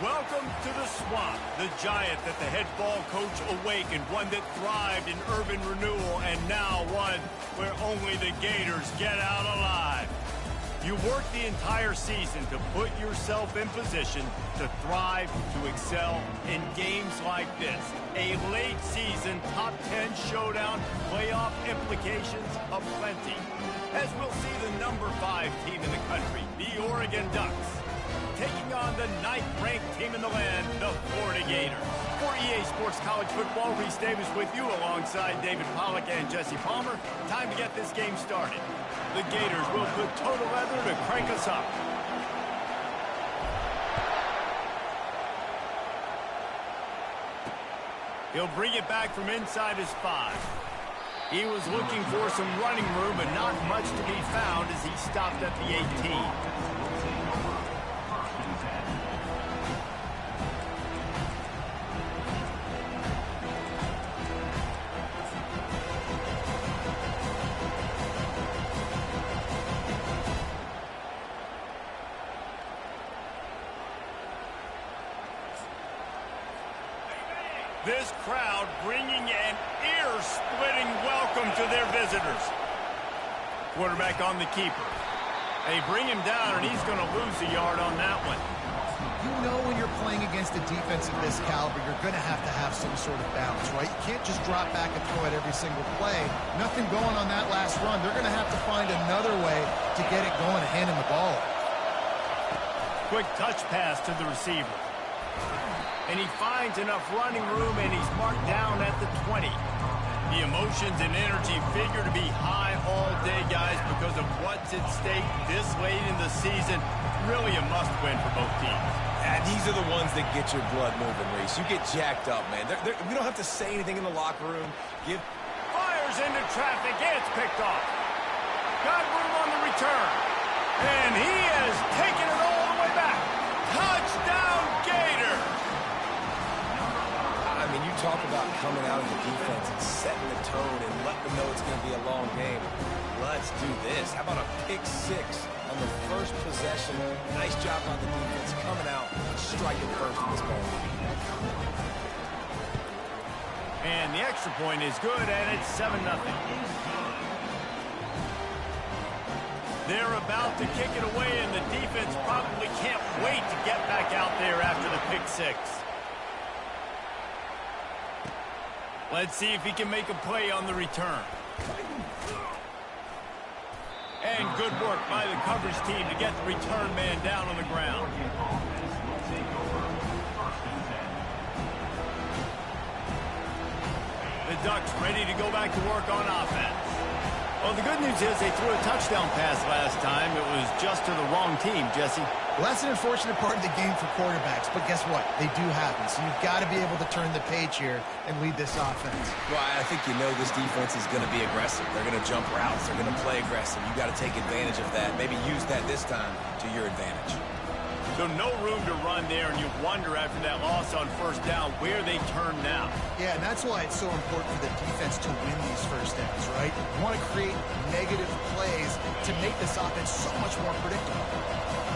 Welcome to the Swamp, the giant that the head ball coach awakened, one that thrived in urban renewal, and now one where only the Gators get out alive. You worked the entire season to put yourself in position to thrive, to excel in games like this. A late season top 10 showdown, playoff implications aplenty. As we'll see the number 5 team in the country, the Oregon Ducks, taking on the 9th-ranked team in the land, the Florida Gators. For EA Sports College Football, Reese Davis with you alongside David Pollack and Jesse Palmer. Time to get this game started. The Gators will put total leather to crank us up. He'll bring it back from inside his 5. He was looking for some running room, but not much to be found as he stopped at the 18. This crowd bringing an ear-splitting welcome to their visitors. Quarterback on the keeper. They bring him down, and he's going to lose a yard on that one. You know when you're playing against a defense of this caliber, you're going to have some sort of balance, right? You can't just drop back and throw it every single play. Nothing going on that last run. They're going to have to find another way to get it going and hand him the ball. Quick touch pass to the receiver. And he finds enough running room, and he's marked down at the 20. The emotions and energy figure to be high all day, guys, because of what's at stake this late in the season. Really a must-win for both teams. And these are the ones that get your blood moving, Reese. You get jacked up, man. We don't have to say anything in the locker room. Fires into traffic. It's picked off. Got room on the return. And he has taken it all the way back. Touchdown, Gators! I mean, you talk about coming out of the defense and setting the tone and letting them know it's going to be a long game. Let's do this. How about a pick 6 on the first possession? Nice job on the defense coming out and striking first in this ball. And the extra point is good, and it's 7-0. They're about to kick it away, and the defense probably can't wait to get back out there after the pick 6. Let's see if he can make a play on the return. And good work by the coverage team to get the return man down on the ground. The Ducks ready to go back to work on offense. Well, the good news is they threw a touchdown pass last time. It was just to the wrong team, Jesse. Well, that's an unfortunate part of the game for quarterbacks, but guess what? They do happen, so you've got to be able to turn the page here and lead this offense. Well, I think you know this defense is going to be aggressive. They're going to jump routes. They're going to play aggressive. You got to take advantage of that. Maybe use that this time to your advantage. So no room to run there, and you wonder after that loss on first down where they turn now. Yeah, and that's why it's so important for the defense to win these first downs, right? You want to create negative plays to make this offense so much more predictable.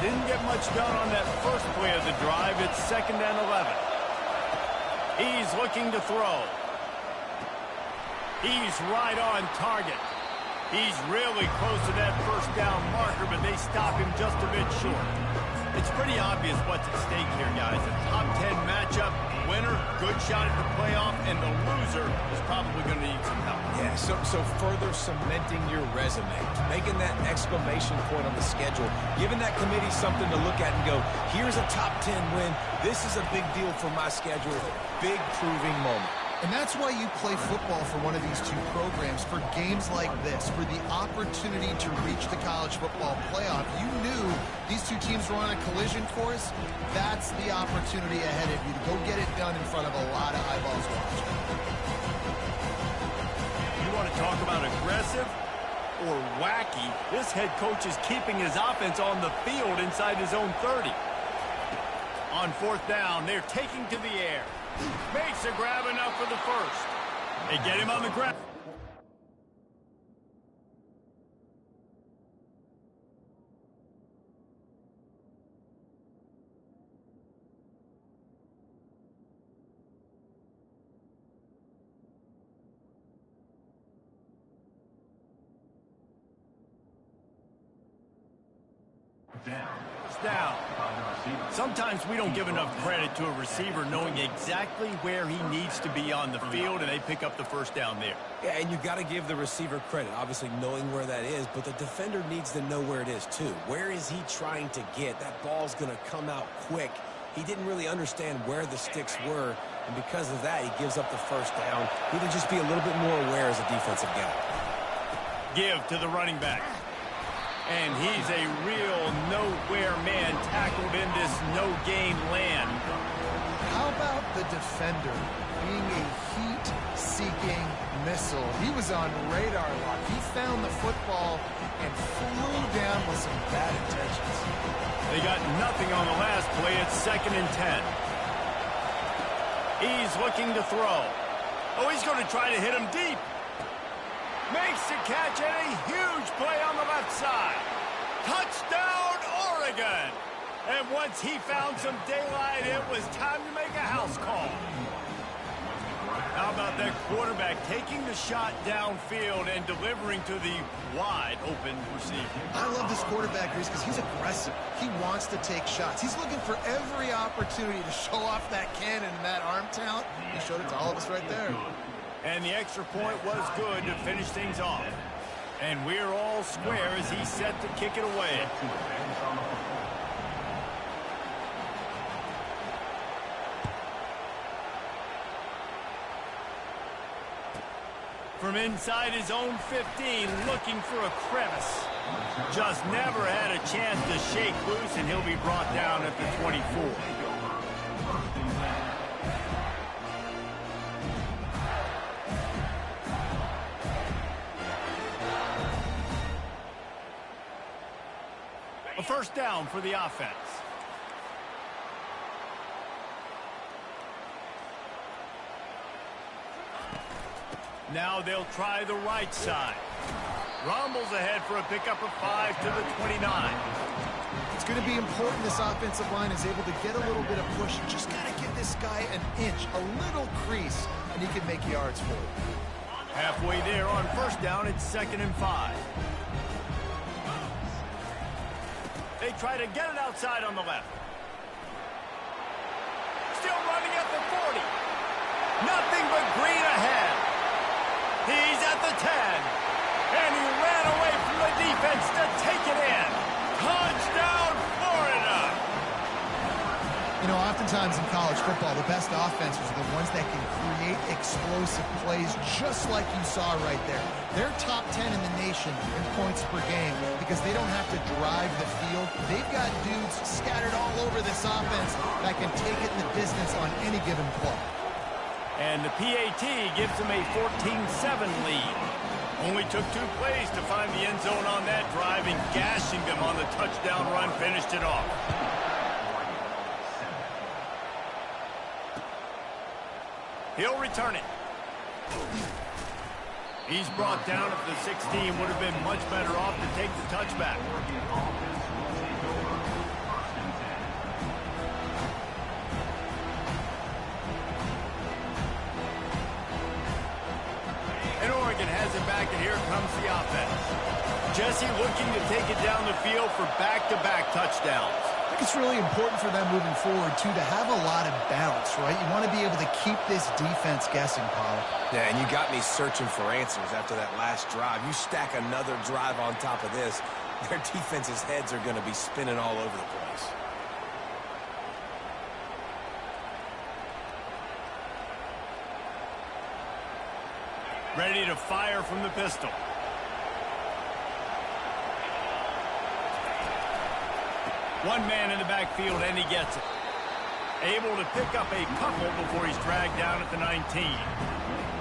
Didn't get much done on that first play of the drive. It's 2nd and 11. He's looking to throw. He's right on target. He's really close to that first down marker, but they stop him just a bit short. It's pretty obvious what's at stake here, guys. A top 10 matchup, winner, good shot at the playoff, and the loser is probably going to need some help. Yeah, so further cementing your resume, making that exclamation point on the schedule, giving that committee something to look at and go, here's a top 10 win. This is a big deal for my schedule. Big proving moment. And that's why you play football for one of these two programs, for games like this, for the opportunity to reach the college football playoff. You knew these two teams were on a collision course. That's the opportunity ahead of you to go get it done in front of a lot of eyeballs watching. You want to talk about aggressive or wacky? This head coach is keeping his offense on the field inside his own 30. On 4th down, they're taking to the air. Makes a grab enough for the first. They get him on the ground. First down. Sometimes we don't give enough credit to a receiver knowing exactly where he needs to be on the field, and they pick up the first down there. Yeah, and you got to give the receiver credit, obviously knowing where that is, but the defender needs to know where it is too. Where is he trying to get? That ball's going to come out quick. He didn't really understand where the sticks were, and because of that, he gives up the first down. He need to just be a little bit more aware as a defensive guy. Give to the running back. And he's a real nowhere man tackled in this no-gain land. How about the defender being a heat-seeking missile? He was on radar lock. He found the football and flew down with some bad intentions. They got nothing on the last play. It's 2nd and 10. He's looking to throw. Oh, he's going to try to hit him deep. Makes the catch and a huge play on the left side. Touchdown, Oregon! And once he found some daylight, it was time to make a house call. How about that quarterback taking the shot downfield and delivering to the wide-open receiver? I love this quarterback, Reese, because he's aggressive. He wants to take shots. He's looking for every opportunity to show off that cannon and that arm talent. He showed it to all of us right there. And the extra point was good to finish things off. And we're all square as he's set to kick it away. From inside his own 15, looking for a crevice. Just never had a chance to shake loose, and he'll be brought down at the 24. A first down for the offense. Now they'll try the right side. Rumbles ahead for a pickup of 5 to the 29. It's going to be important this offensive line is able to get a little bit of push. Just got to give this guy an inch, a little crease, and he can make yards for it. Halfway there on first down, it's 2nd and 5. They try to get it outside on the left. Still running at the 40. Nothing but green ahead. He's at the 10. And he ran away from the defense to take it in. Touchdown, Florida! You know, oftentimes in college football, the best offenses are the ones that can create explosive plays just like you saw right there. They're top 10 in the nation in points per game because they don't have to drive the field. They've got dudes scattered all over this offense that can take it in the distance on any given play. And the PAT gives them a 14-7 lead. Only took 2 plays to find the end zone on that drive, and gashing them on the touchdown run finished it off. He'll return it. He's brought down at the 16. Would have been much better off to take the touchback. And Oregon has it back, and here comes the offense. Jesse looking to take it down the field for back-to-back touchdowns. I think it's really important for them moving forward, too, to have a lot of balance, right? You want to be able to keep this defense guessing, Paul. Yeah, and you got me searching for answers after that last drive. You stack another drive on top of this, their defense's heads are going to be spinning all over the place. Ready to fire from the pistol. One man in the backfield, and he gets it. Able to pick up a couple before he's dragged down at the 19.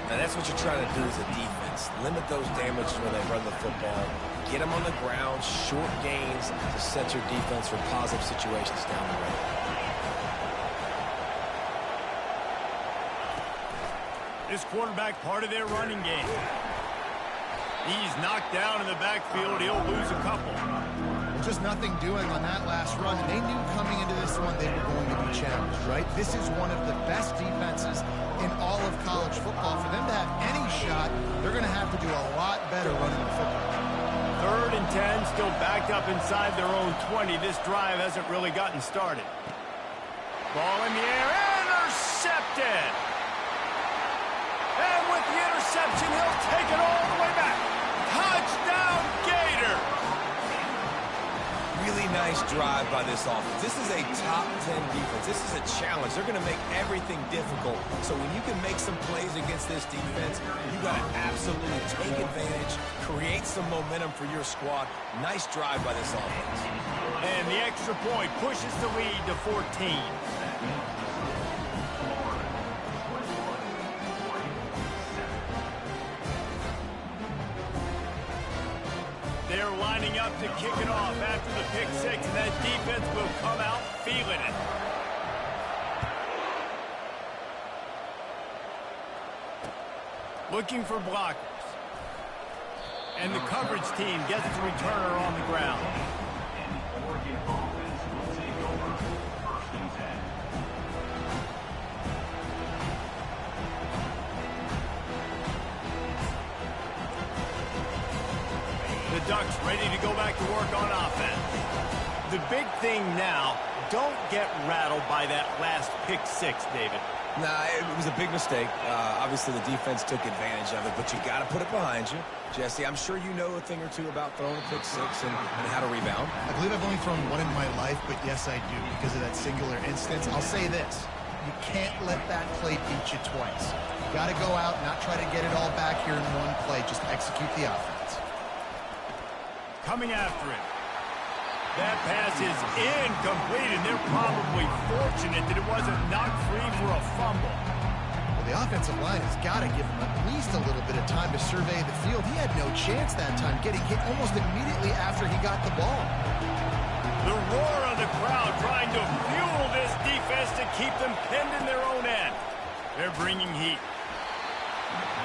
And that's what you're trying to do as a defense. Limit those damages when they run the football. Get them on the ground, short gains to set your defense for positive situations down the road. This quarterback part of their running game. He's knocked down in the backfield. He'll lose a couple. Just nothing doing on that last run. They knew coming into this one they were going to be challenged, right? This is one of the best defenses in all of college football. For them to have any shot, they're going to have to do a lot better running the football. 3rd and 10, still backed up inside their own 20. This drive hasn't really gotten started. Ball in the air, intercepted. And with the interception, he'll take it all the way back. Touchdown, Gator! Really nice drive by this offense. This is a top 10 defense. This is a challenge. They're going to make everything difficult. So when you can make some plays against this defense, you got to absolutely take advantage, create some momentum for your squad. Nice drive by this offense. And the extra point pushes the lead to 14. They're lining up to kick it off after the pick six, and that defense will come out feeling it. Looking for blockers. And the coverage team gets the returner on the ground. The Ducks ready to go back to work on offense. The big thing now, don't get rattled by that last pick six, David. Nah, it was a big mistake. Obviously, the defense took advantage of it, but you got to put it behind you. Jesse, I'm sure you know a thing or two about throwing a pick six and how to rebound. I believe I've only thrown one in my life, but yes, I do because of that singular instance. I'll say this. You can't let that play beat you twice. You got to go out, not try to get it all back here in one play. Just execute the offense. Coming after it. That pass is incomplete, and they're probably fortunate that it wasn't knocked free for a fumble. Well, the offensive line has got to give him at least a little bit of time to survey the field. He had no chance that time, getting hit almost immediately after he got the ball. The roar of the crowd trying to fuel this defense to keep them pinned in their own end. They're bringing heat.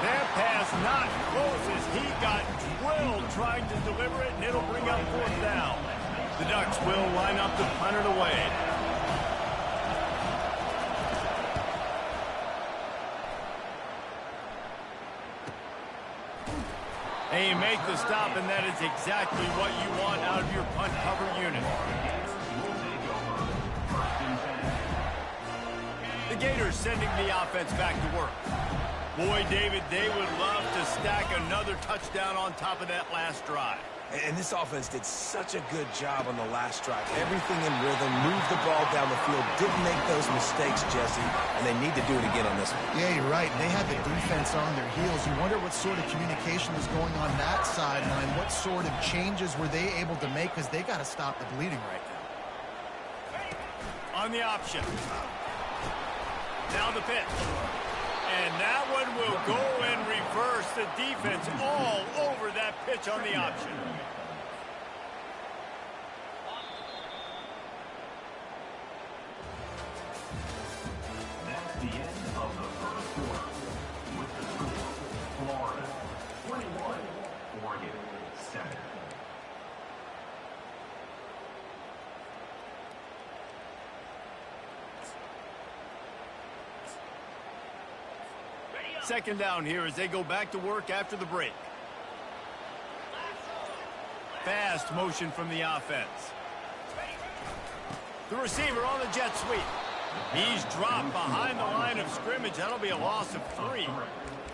That pass not close as he got drilled trying to deliver it, and it'll bring up 4th down. The Ducks will line up to punt it away. They make the stop, and that is exactly what you want out of your punt cover unit. The Gators sending the offense back to work. Boy, David, they would love to stack another touchdown on top of that last drive. And this offense did such a good job on the last drive. Everything in rhythm, moved the ball down the field, didn't make those mistakes, Jesse, and they need to do it again on this one. Yeah, you're right. They have the defense on their heels. You wonder what sort of communication is going on that sideline. What sort of changes were they able to make because they got to stop the bleeding right now. On the option. Now the pitch. And that one will go and reverse the defense all over that pitch on the option. That's the end of the first quarter. With the score, Florida 21, Oregon 7. Second down here as they go back to work after the break. Fast motion from the offense. The receiver on the jet sweep. He's dropped behind the line of scrimmage. That'll be a loss of 3.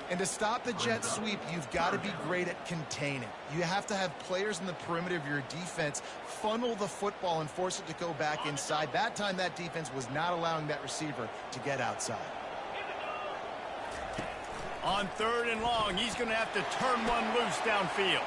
And to stop the jet sweep, you've got to be great at containing. You have to have players in the perimeter of your defense funnel the football and force it to go back inside. That time, that defense was not allowing that receiver to get outside. On 3rd and long, he's going to have to turn one loose downfield.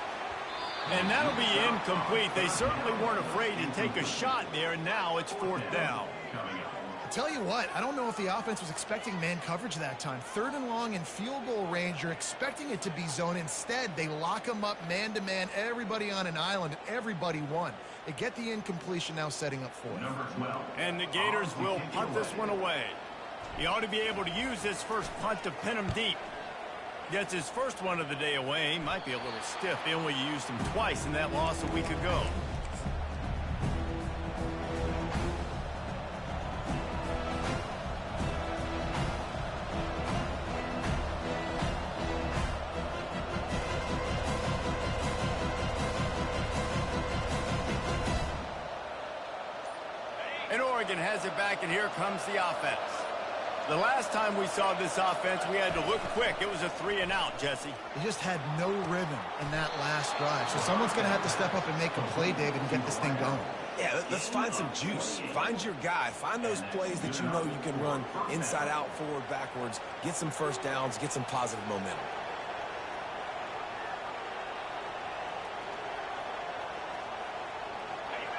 And that'll be incomplete. They certainly weren't afraid to take a shot there, and now it's 4th down. I'll tell you what, I don't know if the offense was expecting man coverage that time. 3rd and long in field goal range, you're expecting it to be zone. Instead, they lock them up man-to-man, everybody on an island, and everybody won. They get the incompletion now setting up 4th. And the Gators will punt this one away. He ought to be able to use this first punt to pin him deep. Gets his first one of the day away. He might be a little stiff. They only used him twice in that loss a week ago. Oregon has it back, and here comes the offense. The last time we saw this offense, we had to look quick. It was a 3-and-out, Jesse. They just had no rhythm in that last drive. So someone's going to have to step up and make a play, David, and get this thing going. Yeah, let's find some juice. Find your guy. Find those plays that you know you can run inside out, forward, backwards. Get some first downs. Get some positive momentum.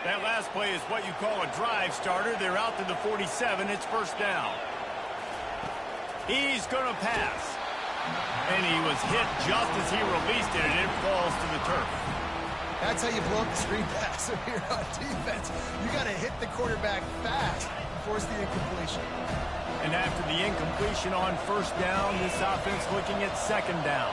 That last play is what you call a drive starter. They're out to the 47. It's first down. He's going to pass. And he was hit just as he released it, and it falls to the turf. That's how you blow up the screen pass here on defense. You got to hit the quarterback fast and force the incompletion. And after the incompletion on first down, this offense looking at second down.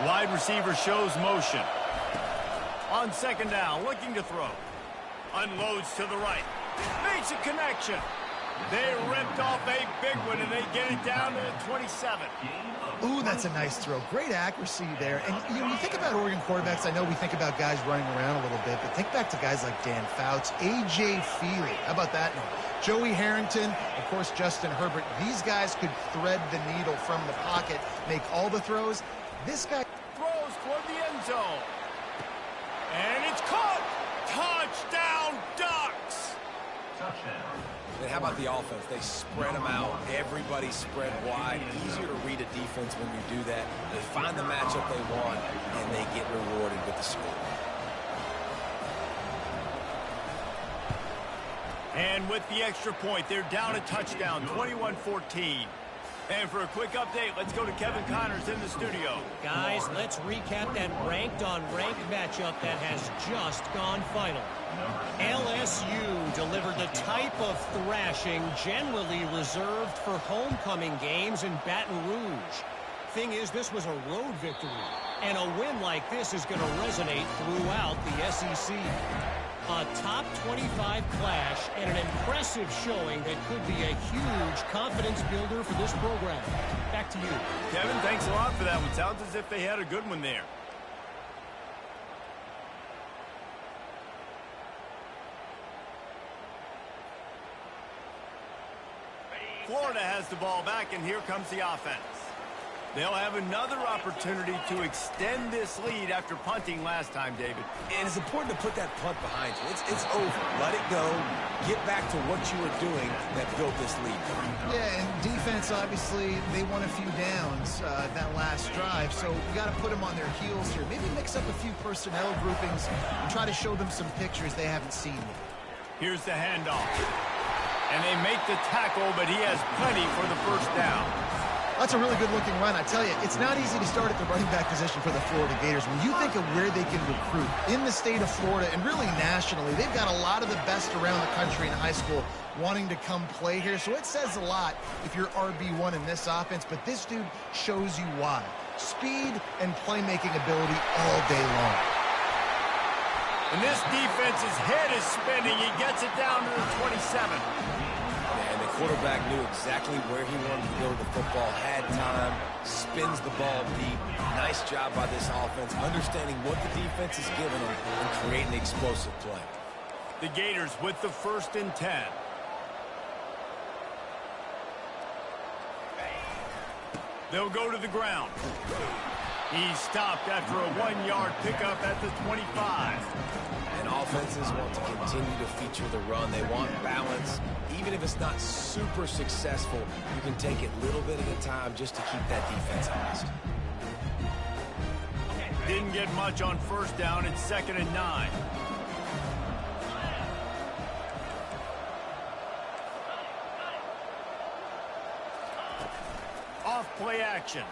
Wide receiver shows motion. On second down, looking to throw. Unloads to the right. Makes a connection. They ripped off a big one, and they get it down to the 27. Ooh, that's a nice throw. Great accuracy there. And you know, when you think about Oregon quarterbacks, I know we think about guys running around a little bit, but think back to guys like Dan Fouts, A.J. Feely. How about that name? Joey Harrington, of course, Justin Herbert. These guys could thread the needle from the pocket, make all the throws. This guy throws toward the end zone. And it's caught. Touchdown, Ducks. Touchdown. And how about the offense? They spread them out. Everybody spread wide. Easier to read a defense when you do that. They find the matchup they want, and they get rewarded with the score. And with the extra point, they're down a touchdown, 21-14. And for a quick update, let's go to Kevin Connors in the studio. Guys, let's recap that ranked-on-ranked matchup that has just gone final. LSU delivered the type of thrashing generally reserved for homecoming games in Baton Rouge. Thing is, this was a road victory, and a win like this is going to resonate throughout the SEC. A top 25 clash and an impressive showing that could be a huge confidence builder for this program. Back to you. Kevin, thanks a lot for that one. Sounds as if they had a good one there. Florida has the ball back, and here comes the offense. They'll have another opportunity to extend this lead after punting last time, David. And it's important to put that punt behind you. It's over. Let it go. Get back to what you were doing that built this lead. Yeah, and defense, obviously, they won a few downs that last drive, so we got to put them on their heels here. Maybe mix up a few personnel groupings and try to show them some pictures they haven't seen yet. Here's the handoff. And they make the tackle, but he has plenty for the first down. That's a really good-looking run. I tell you, it's not easy to start at the running back position for the Florida Gators. When you think of where they can recruit in the state of Florida and really nationally, they've got a lot of the best around the country in high school wanting to come play here. So it says a lot if you're RB1 in this offense, but this dude shows you why. Speed and playmaking ability all day long. And this defense's head is spinning. He gets it down to the 27. And the quarterback knew exactly where he wanted to go with the football, had time, spins the ball deep. Nice job by this offense, understanding what the defense is giving them and creating explosive play. The Gators with the 1st and 10. They'll go to the ground. He stopped after a 1-yard pickup at the 25. And offenses want to continue to feature the run. They want balance. Even if it's not super successful, you can take it a little bit at a time just to keep that defense honest. Didn't get much on first down. It's 2nd and 9. Off play action.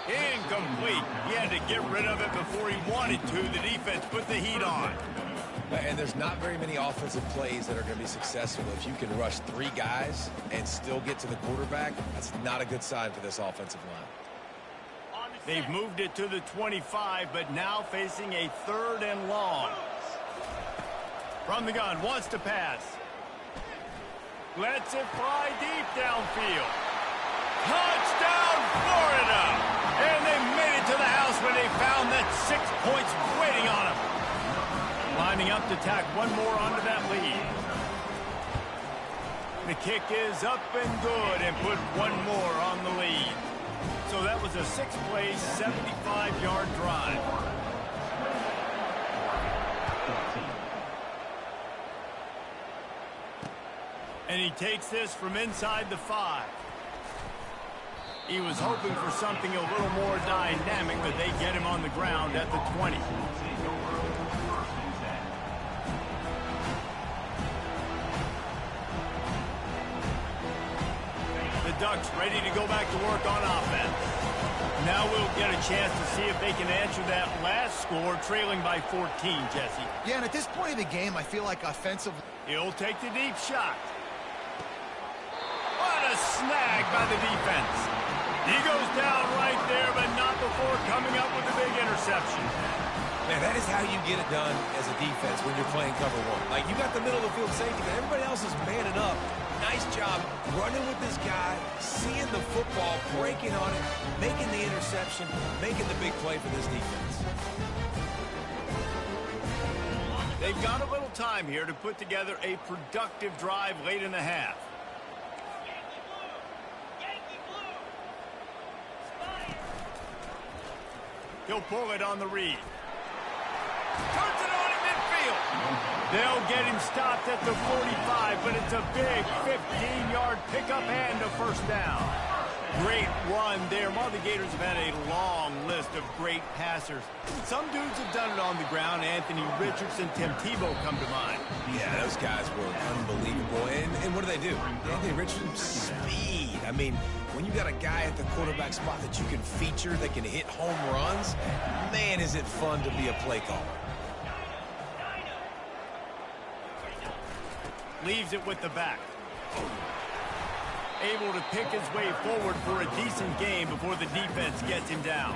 Incomplete. He had to get rid of it before he wanted to. The defense put the heat on. And there's not very many offensive plays that are going to be successful. If you can rush 3 guys and still get to the quarterback, that's not a good sign for this offensive line. They've moved it to the 25, but now facing a 3rd and long. From the gun, wants to pass. Lets it fly deep downfield. Touchdown, Florida! And they made it to the house when they found that 6 points waiting on them. Lining up to tack one more onto that lead. The kick is up and good and put one more on the lead. So that was a 6-play, 75-yard drive. And he takes this from inside the 5. He was hoping for something a little more dynamic, but they get him on the ground at the 20. The Ducks ready to go back to work on offense. Now we'll get a chance to see if they can answer that last score, trailing by 14, Jesse. Yeah, and at this point of the game, I feel like offensively... He'll take the deep shot. What a snag by the defense. He goes down right there, but not before coming up with a big interception. Man, that is how you get it done as a defense when you're playing cover one. Like, you got the middle of the field safety, but everybody else is manning up. Nice job running with this guy, seeing the football, breaking on it, making the interception, making the big play for this defense. They've got a little time here to put together a productive drive late in the half. He'll pull it on the read. Turns it on in midfield. They'll get him stopped at the 45, but it's a big 15-yard pickup and a first down. Great run there. The Gators have had a long list of great passers. Some dudes have done it on the ground. Anthony Richardson, Tim Tebow come to mind. Yeah, those guys were unbelievable. And what do? Anthony Richardson, speed. I mean, when you got a guy at the quarterback spot that you can feature, that can hit home runs, man, is it fun to be a play caller. Leaves it with the back. Able to pick his way forward for a decent game before the defense gets him down.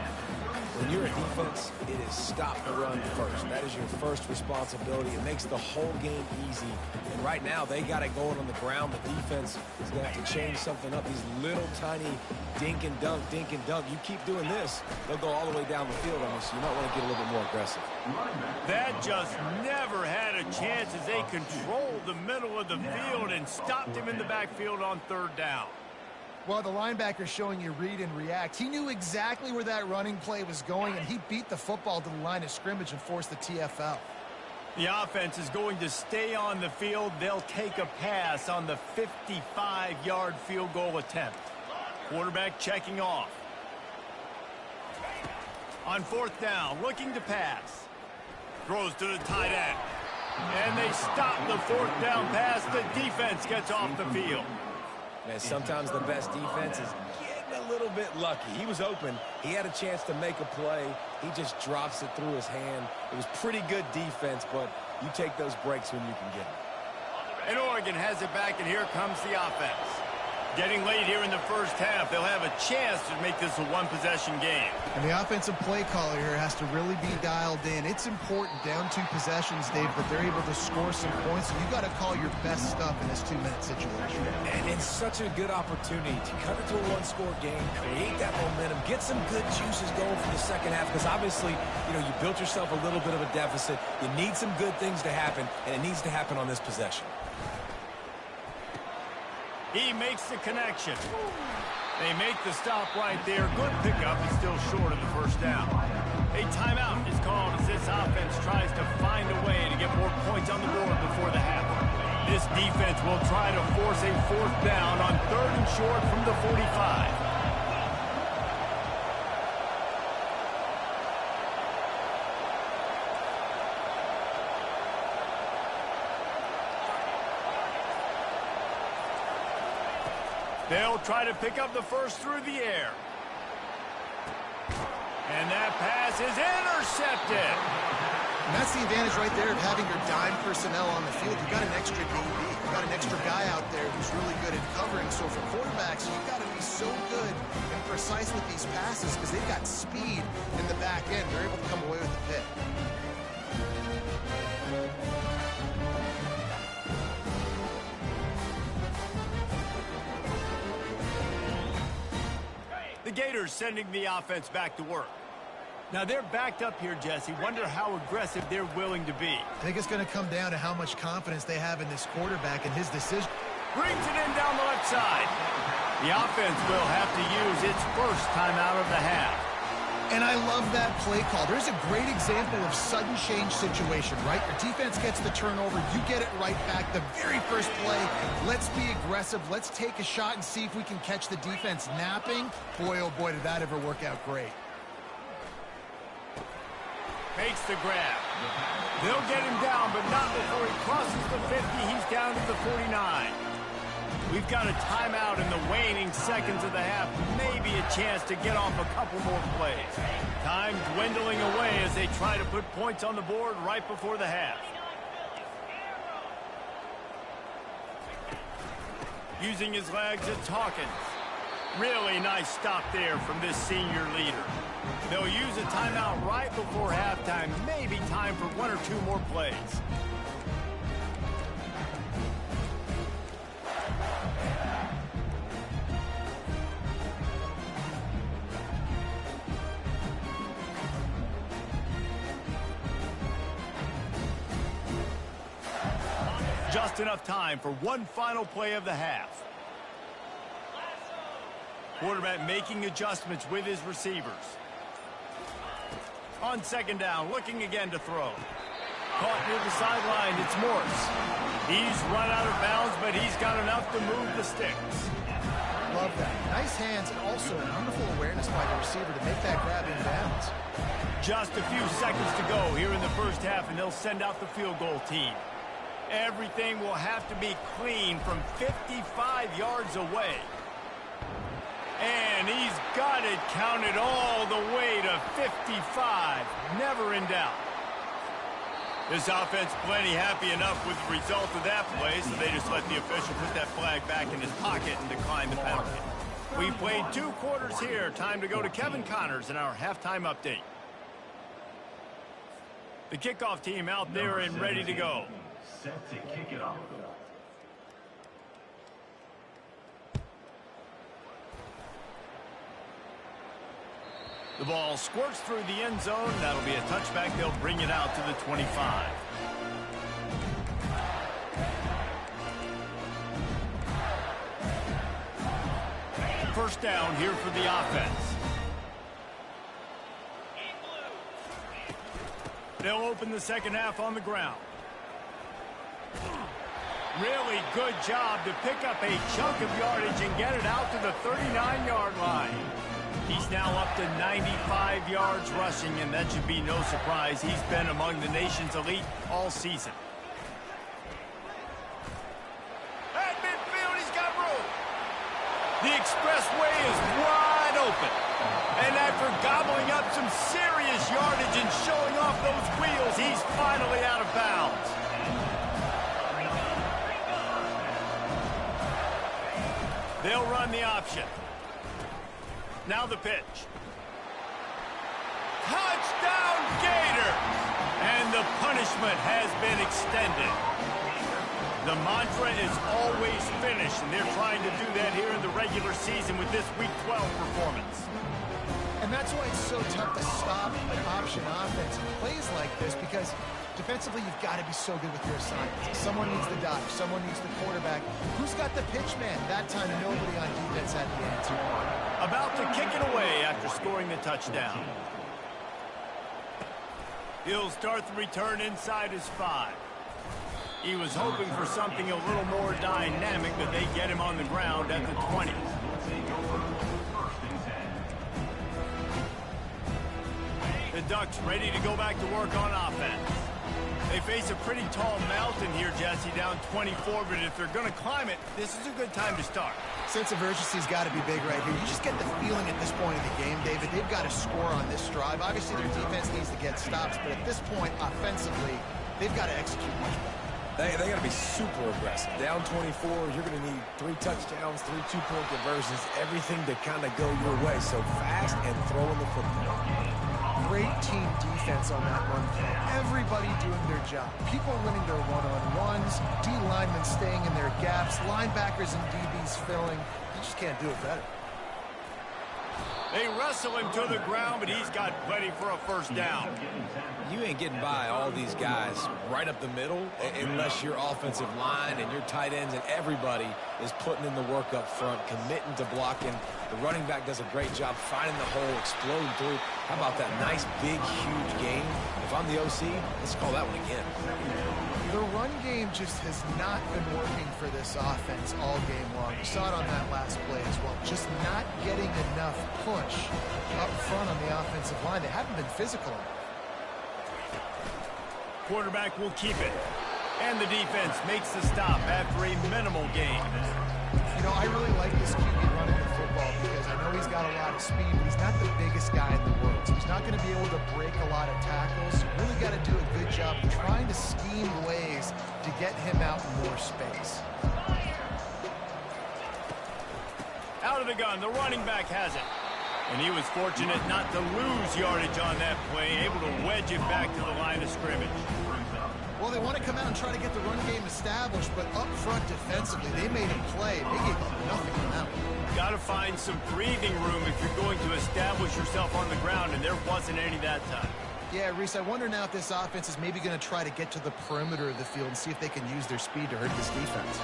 When you're a defense, it is stop the run first. That is your first responsibility. It makes the whole game easy. And right now, they got it going on the ground. The defense is going to have to change something up. These little tiny dink and dunk, dink and dunk. You keep doing this, they'll go all the way down the field on you, so you might want to get a little bit more aggressive. That just never had a chance as they controlled the middle of the field and stopped him in the backfield on third down. Well, the linebacker's showing you read and react. He knew exactly where that running play was going, and he beat the football to the line of scrimmage and forced the TFL. The offense is going to stay on the field. They'll take a pass on the 55-yard field goal attempt. Quarterback checking off. On fourth down, looking to pass. Throws to the tight end. And they stop the fourth down pass. The defense gets off the field. Man, sometimes the best defense is getting a little bit lucky. He was open. He had a chance to make a play. He just drops it through his hand. It was pretty good defense, but you take those breaks when you can get them. And Oregon has it back, and here comes the offense. Getting late here in the first half, they'll have a chance to make this a one-possession game. And the offensive play caller here has to really be dialed in. It's important, down 2 possessions, Dave, but they're able to score some points. So you got to call your best stuff in this 2-minute situation. And it's such a good opportunity to cut it to a one-score game, create that momentum, get some good juices going for the second half, because obviously, you built yourself a little bit of a deficit. You need some good things to happen, and it needs to happen on this possession. He makes the connection. They make the stop right there. Good pickup, but still short of the first down. A timeout is called as this offense tries to find a way to get more points on the board before the half. This defense will try to force a fourth down on 3rd and short from the 45. They'll try to pick up the first through the air. And that pass is intercepted. And that's the advantage right there of having your dime personnel on the field. You've got an extra DB. You've got an extra guy out there who's really good at covering. So for quarterbacks, you've got to be so good and precise with these passes because they've got speed in the back end. They're able to come away with the pick. Gators sending the offense back to work. Now they're backed up here, Jesse. Wonder how aggressive they're willing to be. I think it's going to come down to how much confidence they have in this quarterback and his decision. Brings it in down the left side. The offense will have to use its first timeout of the half. And I love that play call. There's a great example of sudden change situation, right? Your defense gets the turnover. You get it right back. The very first play, let's be aggressive. Let's take a shot and see if we can catch the defense napping. Boy, oh boy, did that ever work out great. Makes the grab. They'll get him down, but not before he crosses the 50. He's down to the 49. We've got a timeout in the waning seconds of the half. Maybe a chance to get off a couple more plays. Time dwindling away as they try to put points on the board right before the half. Using his legs, it's Hawkins. Really nice stop there from this senior leader. They'll use a timeout right before halftime. Maybe time for one or two more plays. Just enough time for one final play of the half. Quarterback making adjustments with his receivers. On second down, looking again to throw. Caught near the sideline, it's Morse. He's run out of bounds, but he's got enough to move the sticks. Love that. Nice hands and also beautiful awareness by the receiver to make that grab in bounds. Just a few seconds to go here in the first half, and they'll send out the field goal team. Everything will have to be clean from 55 yards away. And he's got it counted all the way to 55. Never in doubt. This offense plenty happy enough with the result of that play, so they just let the official put that flag back in his pocket and decline the penalty. We played 2 quarters here. Time to go to Kevin Connors in our halftime update. The kickoff team out there and ready to go. Set to kick it off. The ball squirts through the end zone. That'll be a touchback. They'll bring it out to the 25. First down here for the offense. They'll open the second half on the ground. Really good job to pick up a chunk of yardage and get it out to the 39-yard line. He's now up to 95 yards rushing, and that should be no surprise. He's been among the nation's elite all season. At midfield, he's got room. The expressway is wide open. And after gobbling up some serious yardage and showing off those wheels, he's finally out of bounds. They'll run the option. Now the pitch. Touchdown Gators! And the punishment has been extended. The mantra is always finish, and they're trying to do that here in the regular season with this Week 12 performance. And that's why it's so tough to stop an option offense in plays like this, because defensively you've got to be so good with your assignments. Someone needs the dive, someone needs the quarterback. Who's got the pitch man? That time nobody on defense had the answer. About to kick it away after scoring the touchdown. He'll start the return inside his 5. He was hoping for something a little more dynamic, but they get him on the ground at the 20. The Ducks ready to go back to work on offense. They face a pretty tall mountain here, Jesse, down 24, but if they're going to climb it, this is a good time to start. Sense of urgency's got to be big right here. You just get the feeling at this point in the game, David, they've got to score on this drive. Obviously, their defense needs to get stops, but at this point, offensively, they've got to execute much better. They got to be super aggressive. Down 24, you're going to need 3 touchdowns, 3 two-point conversions, everything to kind of go your way. So fast and throwing the football. Great team defense on that run play. Everybody doing their job. People winning their one-on-ones, D linemen staying in their gaps, linebackers and DBs filling. You just can't do it better. They wrestle him to the ground, but he's got plenty for a first down. You ain't getting by all these guys right up the middle unless your offensive line and your tight ends and everybody is putting in the work up front, committing to blocking. The running back does a great job finding the hole, exploding through. How about that nice, big, huge game? If I'm the OC, let's call that one again. The run game just has not been working for this offense all game long. You saw it on that last play as well. Just not getting enough push up front on the offensive line. They haven't been physical enough. Quarterback will keep it. And the defense makes the stop after a minimal gain. You know, I really like this QB running the football because I know he's got a lot of speed, but he's not the biggest guy in the world. So he's not going to be able to break a lot of tackles. You really got to do a good job trying to scheme ways to get him out in more space. Out of the gun, the running back has it. And he was fortunate not to lose yardage on that play, able to wedge it back to the line of scrimmage. Well, they want to come out and try to get the run game established, but up front defensively, they made a play. They gave up nothing on that one. Got to find some breathing room if you're going to establish yourself on the ground, and there wasn't any that time. Yeah, Reese, I wonder now if this offense is maybe going to try to get to the perimeter of the field and see if they can use their speed to hurt this defense.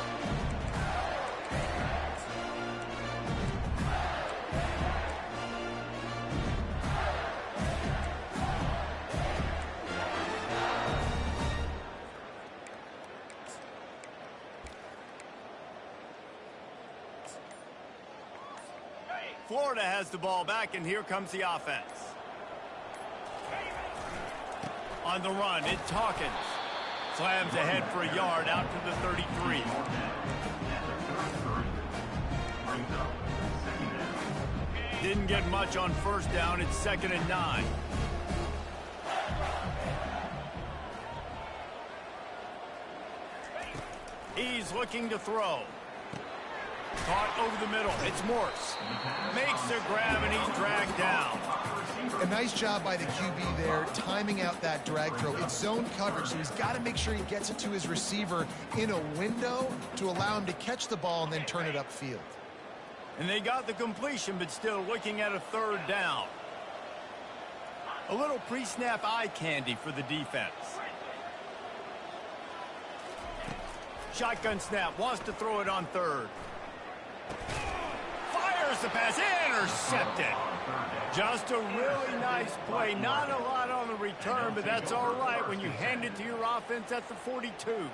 Florida has the ball back, and here comes the offense. On the run, it's Hawkins. Slams ahead for a yard out to the 33. Didn't get much on first down. It's 2nd and 9. He's looking to throw. Caught over the middle. It's Morse. Makes the grab, and he's dragged down. A nice job by the QB there, timing out that drag throw. It's zone coverage, so he's got to make sure he gets it to his receiver in a window to allow him to catch the ball and then turn it upfield. And they got the completion, but still looking at a 3rd down. A little pre-snap eye candy for the defense. Shotgun snap, wants to throw it on 3rd. Fires the pass, intercepted. Just a really nice play. Not a lot on the return, but that's all right when you hand it to your offense at the 42.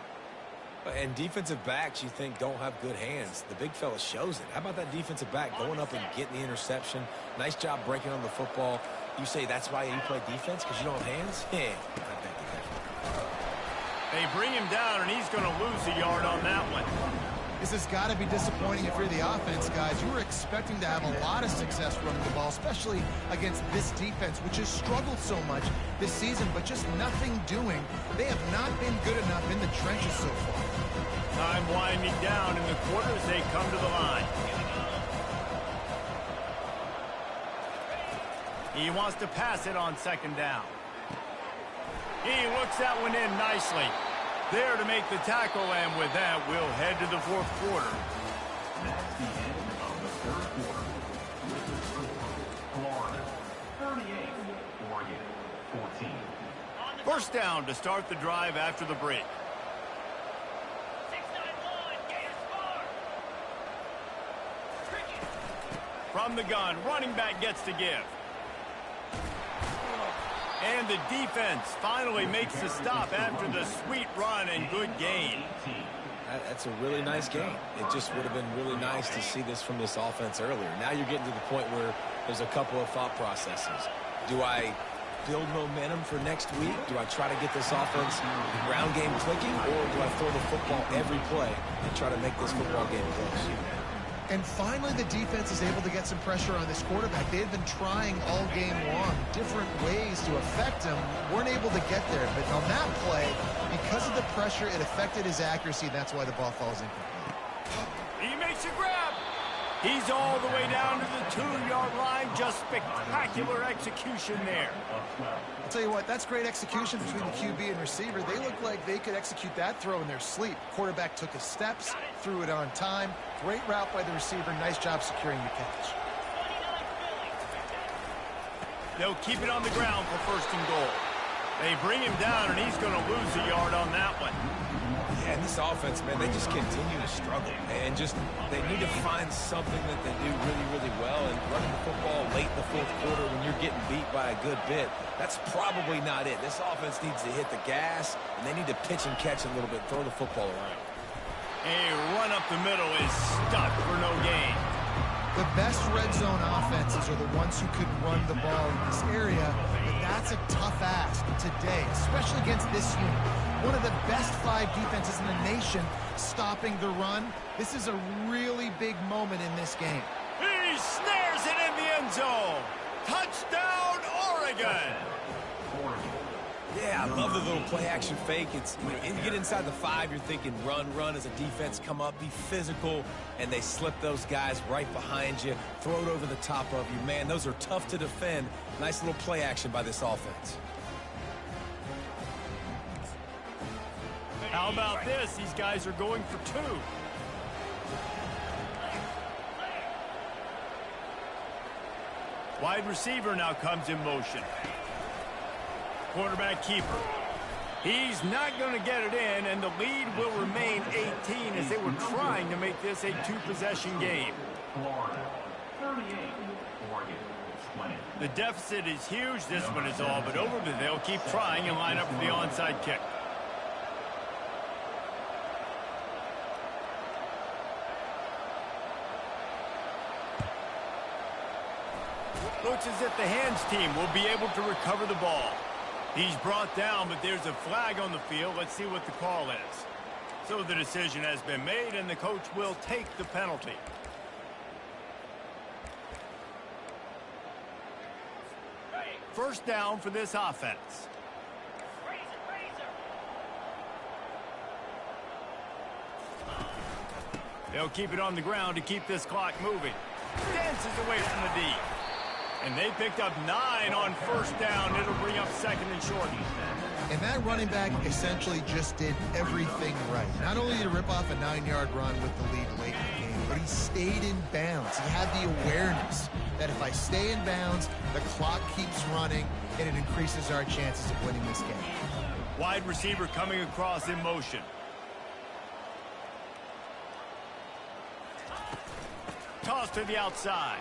And defensive backs, you think, don't have good hands. The big fella shows it. How about that defensive back going up and getting the interception? Nice job breaking on the football. You say that's why you play defense, because you don't have hands? Yeah, They bring him down, and he's going to lose a yard on that one. This has got to be disappointing if you're the offense, guys. You were expecting to have a lot of success running the ball, especially against this defense, which has struggled so much this season, but just nothing doing. They have not been good enough in the trenches so far. Time winding down in the quarter as they come to the line. He wants to pass it on 2nd down. He looks that one in nicely. There to make the tackle, and with that, we'll head to the 4th quarter. That's the end of the 3rd quarter. With the score, Florida 38, Oregon 14. First down to start the drive after the break. From the gun, running back gets to give. And the defense finally makes the stop after the sweet run and good gain. That's a really nice game. It just would have been really nice to see this from this offense earlier. Now you're getting to the point where there's a couple of thought processes. Do I build momentum for next week? Do I try to get this offense, the ground game clicking, or do I throw the football every play and try to make this football game close? And finally, the defense is able to get some pressure on this quarterback. They had been trying all game long, different ways to affect him. Weren't able to get there. But on that play, because of the pressure, it affected his accuracy, and that's why the ball falls incomplete. He makes a grab. He's all the way down to the 2-yard line. Just spectacular execution there. I'll tell you what, that's great execution between the QB and receiver. They look like they could execute that throw in their sleep. Quarterback took his steps, threw it on time. Great route by the receiver. Nice job securing the catch. They'll keep it on the ground for first and goal. They bring him down, and he's going to lose a yard on that one. Yeah, and this offense, man, they just continue to struggle. And they need to find something that they do really, really well. And running the football late in the fourth quarter when you're getting beat by a good bit, that's probably not it. This offense needs to hit the gas, and they need to pitch and catch a little bit, throw the football around. A run up the middle is stuck for no gain. The best red zone offenses are the ones who could run the ball in this area, but that's a tough ask today, especially against this unit. One of the best 5 defenses in the nation stopping the run. This is a really big moment in this game. He snares it in the end zone. Touchdown, Oregon. Yeah, I love the little play-action fake. It's, you get inside the 5, you're thinking run as a defense, come up, be physical, and they slip those guys right behind you, throw it over the top of you. Man, those are tough to defend. Nice little play action by this offense. How about this? These guys are going for 2. Wide receiver now comes in motion. Quarterback keeper. He's not going to get it in, and the lead will remain 18 as they were trying to make this a 2-possession game. Florida, 38, Oregon, 20. The deficit is huge. This one is all but over, but they'll keep trying and line up for the onside kick. Looks as if the hands team will be able to recover the ball. He's brought down, but there's a flag on the field. Let's see what the call is. So the decision has been made, and the coach will take the penalty. First down for this offense. They'll keep it on the ground to keep this clock moving. Dances away from the D. And they picked up 9 on first down. It'll bring up second and short. And that running back essentially just did everything right. Not only did he rip off a 9-yard run with the lead late in the game, but he stayed in bounds. He had the awareness that if I stay in bounds, the clock keeps running, and it increases our chances of winning this game. Wide receiver coming across in motion. Toss to the outside.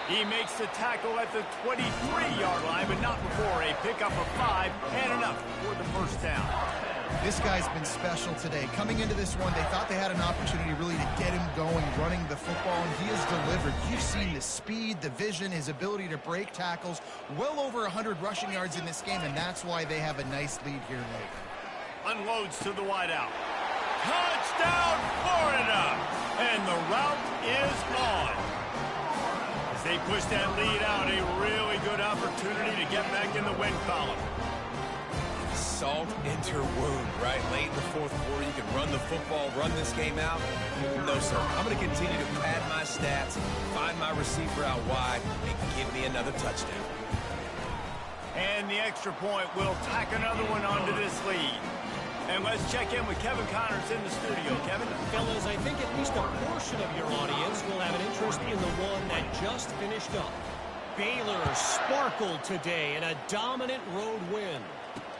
He makes the tackle at the 23-yard line, but not before a pickup of 5 and enough for the first down. This guy's been special today. Coming into this one, they thought they had an opportunity really to get him going, running the football, and he has delivered. You've seen the speed, the vision, his ability to break tackles. Well over 100 rushing yards in this game, and that's why they have a nice lead here late. Unloads to the wideout. Touchdown, Florida! And the route is on. As they push that lead out, a really good opportunity to get back in the win column. Salt into wound, right? Late in the fourth quarter, you can run the football, run this game out. No, sir. I'm going to continue to pad my stats, find my receiver out wide, and give me another touchdown. And the extra point will tack another one onto this lead. And let's check in with Kevin Connors in the studio. Kevin? Fellas, I think at least a portion of your audience will have an interest in the one that just finished up. Baylor sparkled today in a dominant road win.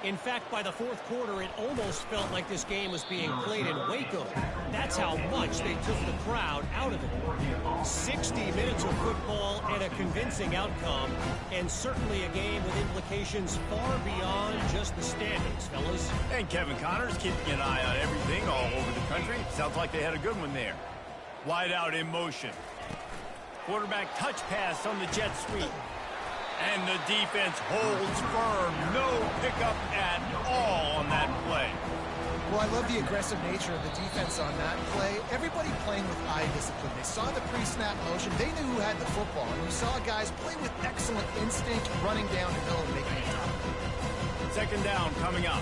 In fact, by the fourth quarter, it almost felt like this game was being played in Waco. That's how much they took the crowd out of it. 60 minutes of football and a convincing outcome, and certainly a game with implications far beyond just the standings, fellas. And Kevin Connors keeping an eye on everything all over the country. Sounds like they had a good one there. Wide out in motion. Quarterback touch pass on the jet sweep. And the defense holds firm. No pickup at all on that play. Well, I love the aggressive nature of the defense on that play. Everybody playing with eye discipline. They saw the pre-snap motion. They knew who had the football. And we saw guys play with excellent instinct, running down the hill and making it tough. Second down coming up.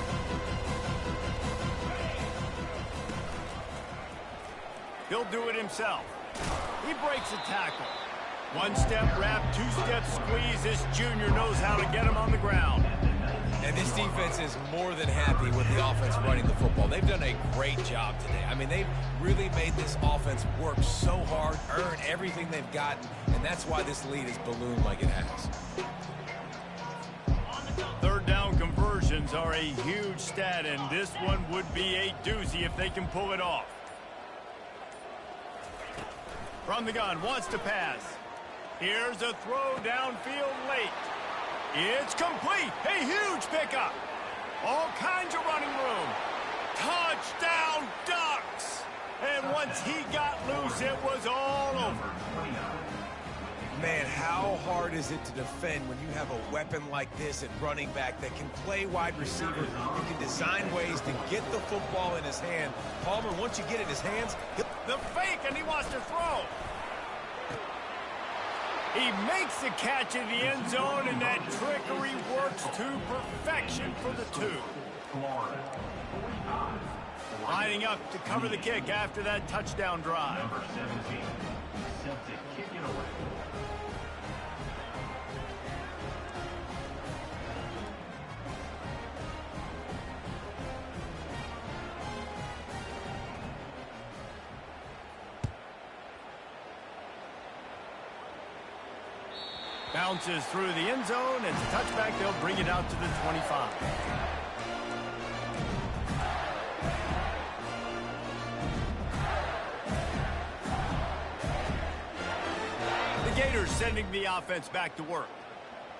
He'll do it himself. He breaks a tackle. One-step wrap, two-step squeeze. This junior knows how to get him on the ground. And this defense is more than happy with the offense running the football. They've done a great job today. I mean, they've really made this offense work so hard, earn everything they've gotten, and that's why this lead is ballooned like it has. Third down conversions are a huge stat, and this one would be a doozy if they can pull it off. From the gun, wants to pass. Here's a throw downfield late. It's complete. A huge pickup. All kinds of running room. Touchdown Ducks. And once he got loose, it was all over. Man, how hard is it to defend when you have a weapon like this at running back that can play wide receiver, who can design ways to get the football in his hand? Palmer, once you get it in his hands, the fake, and he wants to throw. He makes the catch in the end zone, and that trickery works to perfection for the two. Lining up to cover the kick after that touchdown drive. Number 17, set to kick it away. Bounces through the end zone. It's a touchback. They'll bring it out to the 25. The Gators sending the offense back to work.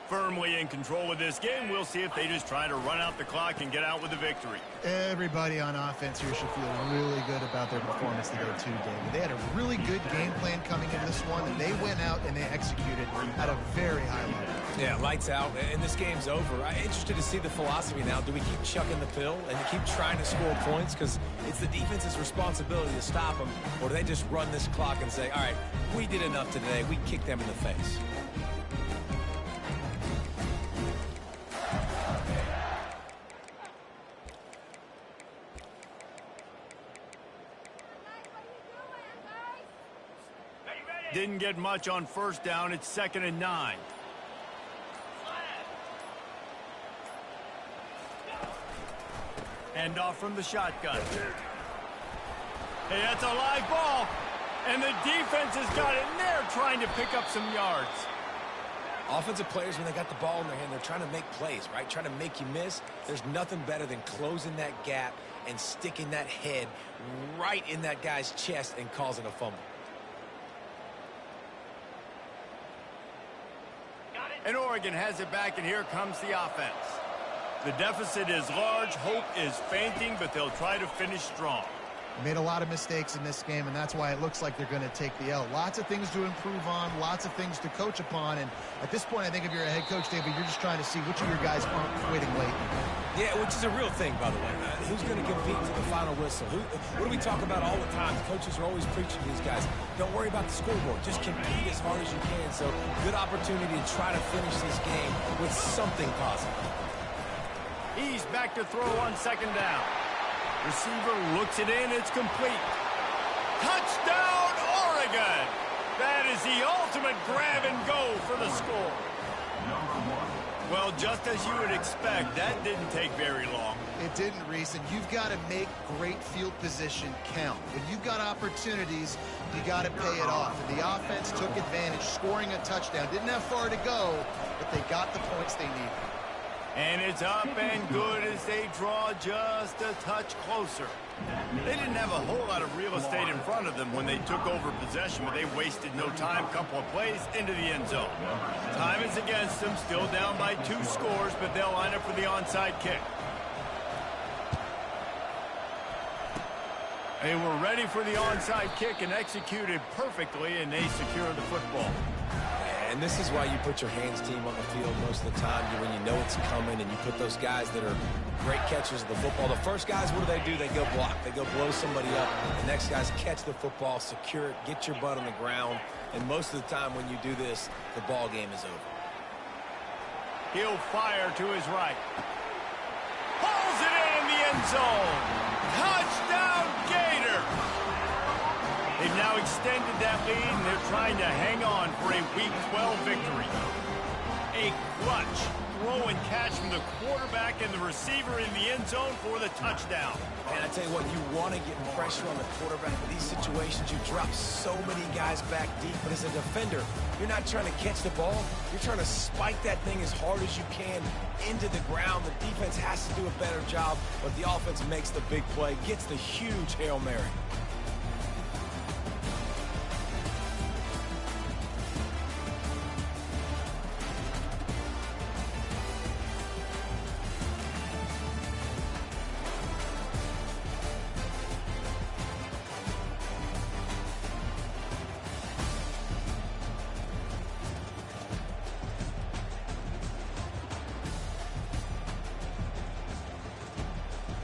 Firmly in control of this game. We'll see if they just try to run out the clock and get out with a victory. Everybody on offense here should feel really good about their performance today too, David. They had a really good game plan coming into this one, and they went out and they executed at a very high level. Yeah, lights out, and this game's over. I'm interested to see the philosophy now. Do we keep chucking the pill and keep trying to score points because it's the defense's responsibility to stop them, or do they just run this clock and say, all right, we did enough today, we kicked them in the face? Didn't get much on first down. It's 2nd and 9. Hand off from the shotgun. Hey, that's a live ball. And the defense has got it in there trying to pick up some yards. Offensive players, when they got the ball in their hand, they're trying to make plays, right? Trying to make you miss. There's nothing better than closing that gap and sticking that head right in that guy's chest and causing a fumble. And Oregon has it back, and here comes the offense. The deficit is large. Hope is fainting, but they'll try to finish strong. Made a lot of mistakes in this game, and that's why it looks like they're going to take the L. Lots of things to improve on, lots of things to coach upon, and at this point, I think if you're a head coach, David, you're just trying to see which of your guys aren't quitting late. Yeah, which is a real thing, by the way. Who's going to compete to the final whistle? What do we talk about all the time? The coaches are always preaching to these guys. Don't worry about the scoreboard. Just compete as hard as you can. So, good opportunity to try to finish this game with something positive. He's back to throw on 2nd down. Receiver looks it in. It's complete. Touchdown, Oregon! That is the ultimate grab and go for the score. Well, just as you would expect, that didn't take very long. It didn't, Reese, and you've got to make great field position count. When you've got opportunities, you got to pay it off. And the offense took advantage, scoring a touchdown. Didn't have far to go, but they got the points they needed. And it's up and good as they draw just a touch closer. They didn't have a whole lot of real estate in front of them when they took over possession, but they wasted no time. Couple of plays into the end zone. Time is against them, still down by 2 scores, but they'll line up for the onside kick. They were ready for the onside kick and executed perfectly, and they secure the football. And this is why you put your hands team on the field most of the time, when you know it's coming, and you put those guys that are great catchers of the football. The first guys, what do? They go block. They go blow somebody up. The next guys catch the football, secure it, get your butt on the ground. And most of the time when you do this, the ball game is over. He'll fire to his right. Pulls it in the end zone. Touchdown, Gators! They've now extended that lead, and they're trying to hang on for a Week 12 victory. A clutch throw and catch from the quarterback and the receiver in the end zone for the touchdown. Man, I tell you what, you want to get pressure on the quarterback. In these situations, you drop so many guys back deep. But as a defender, you're not trying to catch the ball. You're trying to spike that thing as hard as you can into the ground. The defense has to do a better job, but the offense makes the big play, gets the huge Hail Mary.